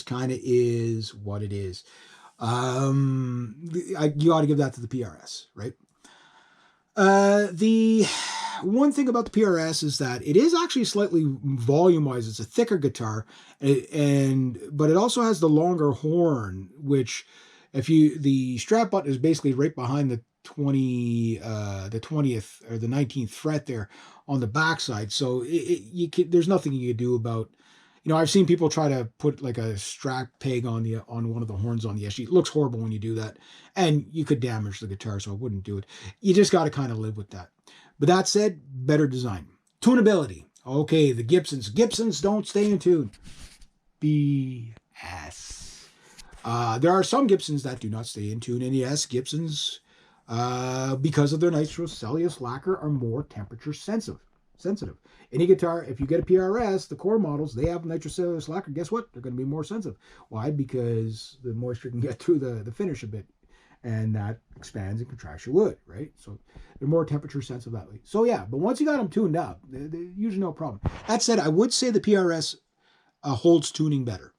kind of is what it is. You ought to give that to the PRS, right? The one thing about the PRS is that it is actually slightly volume-wise. It's a thicker guitar, but it also has the longer horn, which the strap button is basically right behind the 20th or the 19th fret there on the backside. So there's nothing you can do about. I've seen people try to put like a strap peg on one of the horns on the SG. It looks horrible when you do that, and you could damage the guitar, so I wouldn't do it. You just got to kind of live with that. But that said, better design. Tunability. Okay, the Gibsons don't stay in tune. BS. There are some Gibsons that do not stay in tune, and yes, Gibsons, because of their nitrocellulose lacquer, are more temperature sensitive. Any guitar, if you get a PRS, the core models, they have nitrocellulose lacquer. Guess what? They're going to be more sensitive. Why? Because the moisture can get through the finish a bit, and that expands and contracts your wood, right? So they're more temperature sensitive that way. So yeah, but once you got them tuned up, they're usually no problem. That said, I would say the PRS holds tuning better.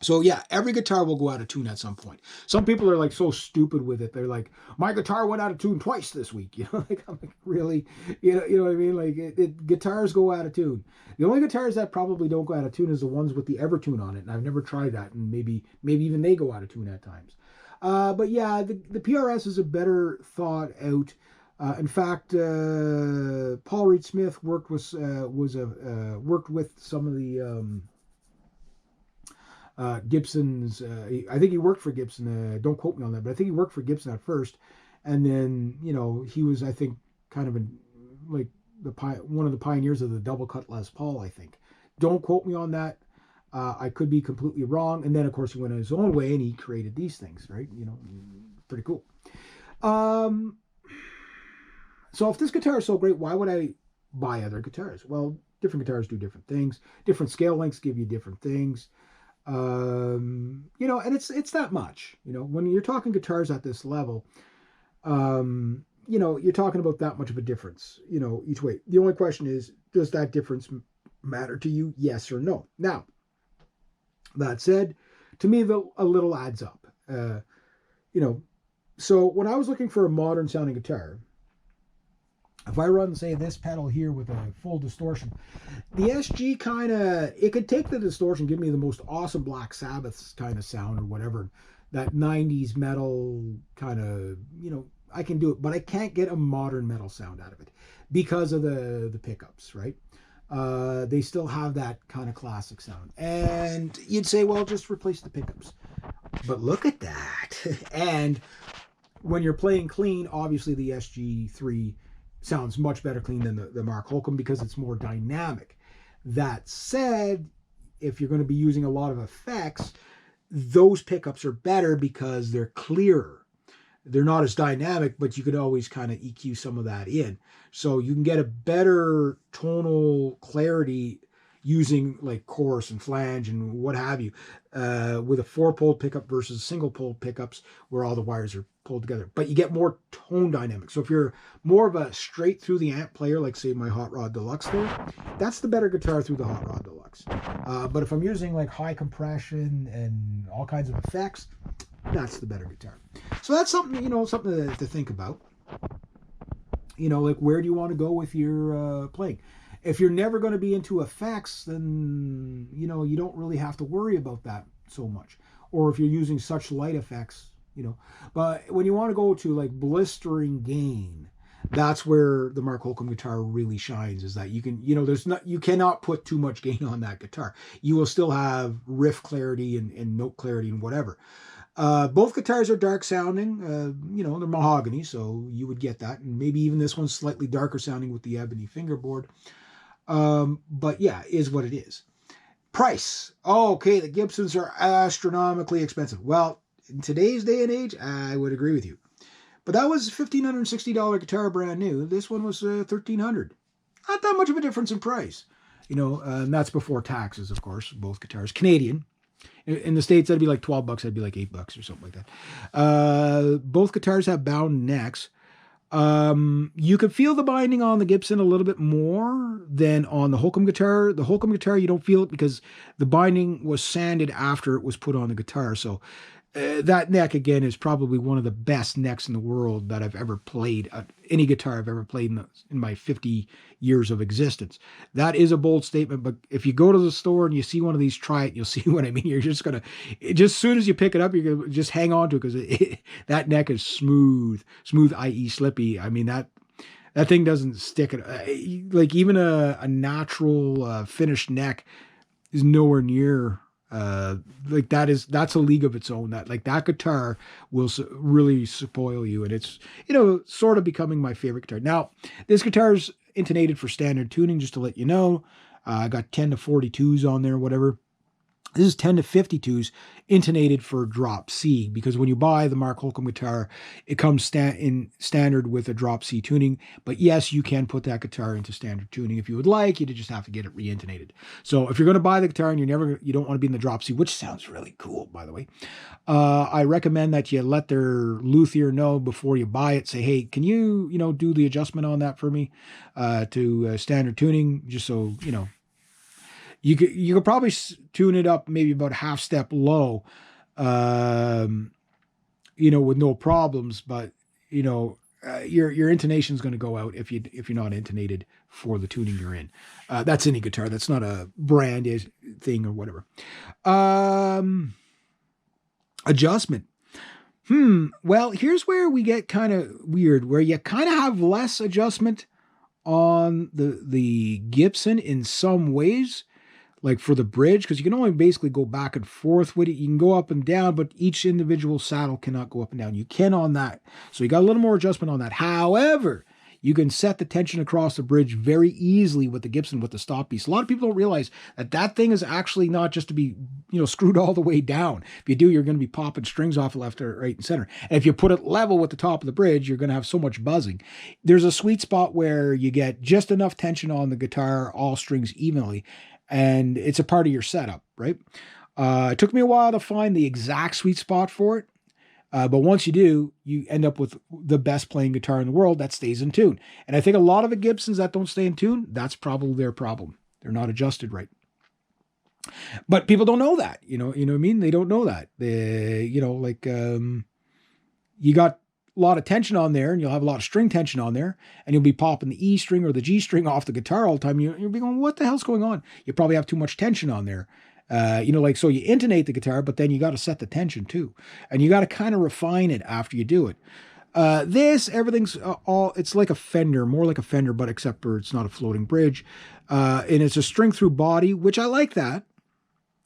So yeah, every guitar will go out of tune at some point. Some people are like so stupid with it. They're like, my guitar went out of tune twice this week. I'm like, really? You know what I mean? Like guitars go out of tune. The only guitars that probably don't go out of tune is the ones with the Evertune on it. And I've never tried that. And maybe even they go out of tune at times. But yeah, the PRS is a better thought out. In fact, Paul Reed Smith worked with some of the Gibson's. I think he worked for Gibson. Don't quote me on that, but I think he worked for Gibson at first, and then he was, I think, kind of like one of the pioneers of the double cut Les Paul. I think. Don't quote me on that. I could be completely wrong. And then of course he went his own way and he created these things, right? Pretty cool. So if this guitar is so great, why would I buy other guitars? Well, different guitars do different things. Different scale lengths give you different things. And it's that much, when you're talking guitars at this level, you're talking about that much of a difference, each way. The only question is, does that difference matter to you? Yes or no? Now, that said, to me, a little adds up, so when I was looking for a modern sounding guitar, if I run, say, this pedal here with a full distortion, the SG it could take the distortion, give me the most awesome Black Sabbath kind of sound or whatever, that 90s metal kind of, I can do it, but I can't get a modern metal sound out of it because of the pickups, right? They still have that kind of classic sound. And you'd say, well, just replace the pickups. But look at that. And when you're playing clean, obviously the SG3 sounds much better clean than the Mark Holcomb because it's more dynamic. That said, if you're going to be using a lot of effects, those pickups are better because they're clearer. They're not as dynamic, but you could always kind of EQ some of that in. So you can get a better tonal clarity using like chorus and flange and what have you, with a 4-pole pickup versus single-pole pickups where all the wires are pulled together. But you get more tone dynamics. So if you're more of a straight through the amp player, like say my Hot Rod Deluxe there, that's the better guitar through the Hot Rod Deluxe. But if I'm using like high compression and all kinds of effects, that's the better guitar. So that's something, something to think about. Like where do you want to go with your playing? If you're never going to be into effects, then, you don't really have to worry about that so much. Or if you're using such light effects, But when you want to go to like blistering gain, that's where the Mark Holcomb guitar really shines, is that you can, you cannot put too much gain on that guitar. You will still have riff clarity and note clarity and whatever. Both guitars are dark sounding, they're mahogany, so you would get that. And maybe even this one's slightly darker sounding with the ebony fingerboard. But yeah, is what it is. Price. Oh, okay, the Gibsons are astronomically expensive. Well, in today's day and age, I would agree with you. But that was a $1,560 guitar brand new. This one was $1,300. Not that much of a difference in price. And that's before taxes, of course, both guitars. Canadian. In the States, that'd be like $12. That'd be like $8 or something like that. Both guitars have bound necks. You could feel the binding on the Gibson a little bit more than on the Holcomb guitar. The Holcomb guitar, you don't feel it because the binding was sanded after it was put on the guitar. So that neck, again, is probably one of the best necks in the world that I've ever played. Any guitar I've ever played in my 50 years of existence. That is a bold statement, but if you go to the store and you see one of these, try it, you'll see what I mean. You're just going to, just as soon as you pick it up, you're going to just hang on to it because that neck is smooth, i.e. slippy. I mean, that thing doesn't stick. Like even a natural finished neck is nowhere near like that's a league of its own. That guitar will really spoil you, and it's sort of becoming my favorite guitar. Now this guitar is intonated for standard tuning, just to let you know. I got 10 to 42s on there, whatever. This is 10 to 52s intonated for drop C, because when you buy the Mark Holcomb guitar, it comes in standard with a drop C tuning. But yes, you can put that guitar into standard tuning if you would like. You just have to get it re-intonated. So if you're going to buy the guitar and you don't want to be in the drop C, which sounds really cool, by the way, I recommend that you let their luthier know before you buy it. Say, hey, can you do the adjustment on that for me to standard tuning, just so You could probably tune it up maybe about a half step low, with no problems. But your intonation is going to go out if you're not intonated for the tuning you're in. That's any guitar. That's not a brand thing or whatever. Adjustment. Well, here's where we get kind of weird, where you kind of have less adjustment on the Gibson in some ways. Like for the bridge, because you can only basically go back and forth with it. You can go up and down, but each individual saddle cannot go up and down. You can on that. So you got a little more adjustment on that. However, you can set the tension across the bridge very easily with the Gibson with the stop piece. A lot of people don't realize that thing is actually not just to be, screwed all the way down. If you do, you're going to be popping strings off left or right and center. And if you put it level with the top of the bridge, you're going to have so much buzzing. There's a sweet spot where you get just enough tension on the guitar, all strings evenly, and it's a part of your setup, right? It took me a while to find the exact sweet spot for it. But once you do, you end up with the best playing guitar in the world that stays in tune. And I think a lot of the Gibsons that don't stay in tune, that's probably their problem. They're not adjusted right. But people don't know that, you know what I mean? They don't know that. You got a lot of tension on there, and you'll have a lot of string tension on there, and you'll be popping the E string or the G string off the guitar all the time. You'll be going, what the hell's going on? You probably have too much tension on there. So you intonate the guitar, but then you got to set the tension too. And you got to kind of refine it after you do it. Everything's it's like a Fender, more like a Fender, but except for it's not a floating bridge. And it's a string through body, which I like that.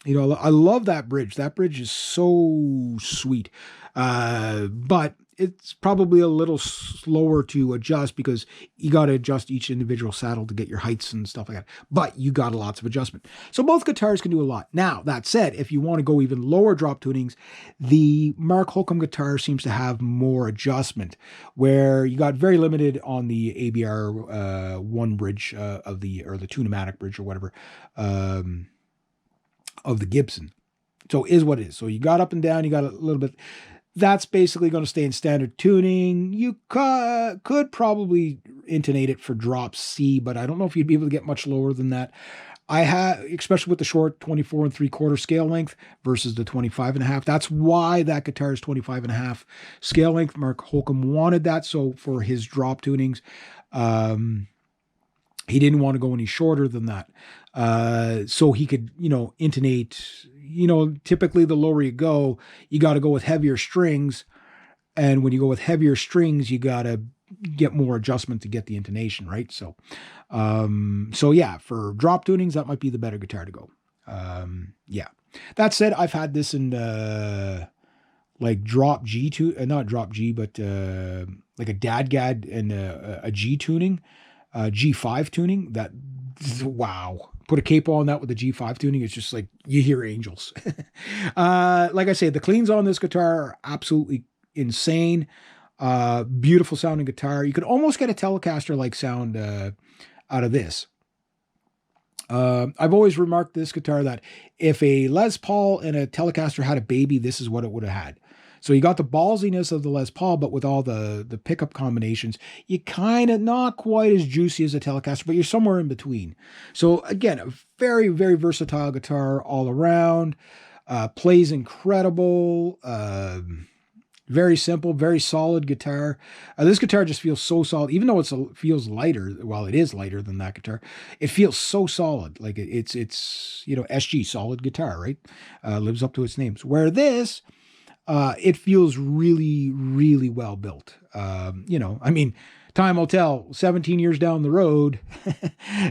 I love that bridge. That bridge is so sweet. But it's probably a little slower to adjust because you got to adjust each individual saddle to get your heights and stuff like that. But you got lots of adjustment. So both guitars can do a lot. Now, that said, if you want to go even lower drop tunings, the Mark Holcomb guitar seems to have more adjustment, where you got very limited on the ABR 1 bridge or the Tune-O-Matic bridge or whatever of the Gibson. So is what it is. So you got up and down, you got a little bit. That's basically going to stay in standard tuning. You could probably intonate it for drop C, but I don't know if you'd be able to get much lower than that. I have, especially with the short 24 3/4 scale length versus the 25.5. That's why that guitar is 25.5 scale length. Mark Holcomb wanted that. So for his drop tunings, he didn't want to go any shorter than that. So he could, intonate, typically the lower you go, you got to go with heavier strings. And when you go with heavier strings, you got to get more adjustment to get the intonation, right? So yeah, for drop tunings, that might be the better guitar to go. Yeah. That said, I've had this in, drop G not drop G, but, like a dadgad and a G tuning, G5 tuning. That, wow. Put a capo on that with the G5 tuning. It's just like you hear angels. Like I say, the cleans on this guitar are absolutely insane. Beautiful sounding guitar. You could almost get a Telecaster-like sound out of this. I've always remarked this guitar that if a Les Paul and a Telecaster had a baby, this is what it would have had. So you got the ballsiness of the Les Paul, but with all the pickup combinations, you kind of not quite as juicy as a Telecaster, but you're somewhere in between. So again, a very, very versatile guitar all around. Plays incredible. Very simple, very solid guitar. This guitar just feels so solid, even though feels lighter. Well, it is lighter than that guitar. It feels so solid. Like it's SG, solid guitar, right? Lives up to its names. Where this, it feels really, really well built. I mean, time will tell. 17 years down the road,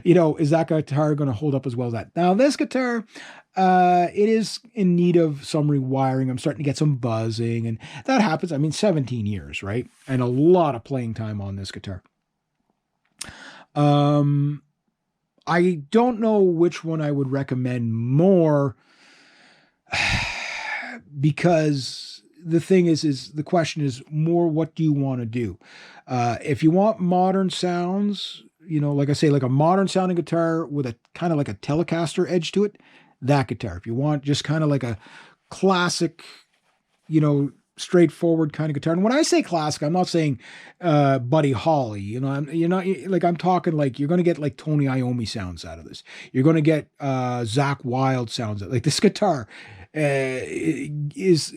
is that guitar going to hold up as well as that? Now, this guitar, it is in need of some rewiring. I'm starting to get some buzzing, and that happens. I mean, 17 years, right? And a lot of playing time on this guitar. I don't know which one I would recommend more, because the thing is the question is more, what do you want to do? If you want modern sounds, like I say, like a modern sounding guitar with a kind of like a Telecaster edge to it, that guitar. If you want just kind of like a classic, straightforward kind of guitar. And when I say classic, I'm not saying Buddy Holly. I'm talking like you're going to get like Tony Iommi sounds out of this. You're going to get Zakk Wylde sounds out. Like this guitar is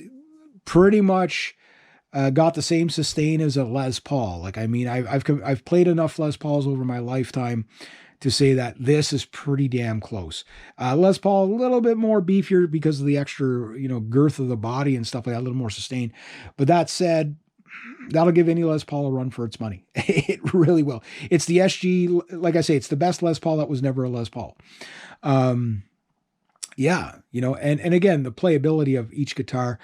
pretty much got the same sustain as a Les Paul. Like, I mean, I've played enough Les Pauls over my lifetime to say that this is pretty damn close. Les Paul, a little bit more beefier because of the extra, girth of the body and stuff like that, a little more sustained. But that said, that'll give any Les Paul a run for its money. It really will. It's the SG, like I say, it's the best Les Paul that was never a Les Paul. And again, the playability of each guitar.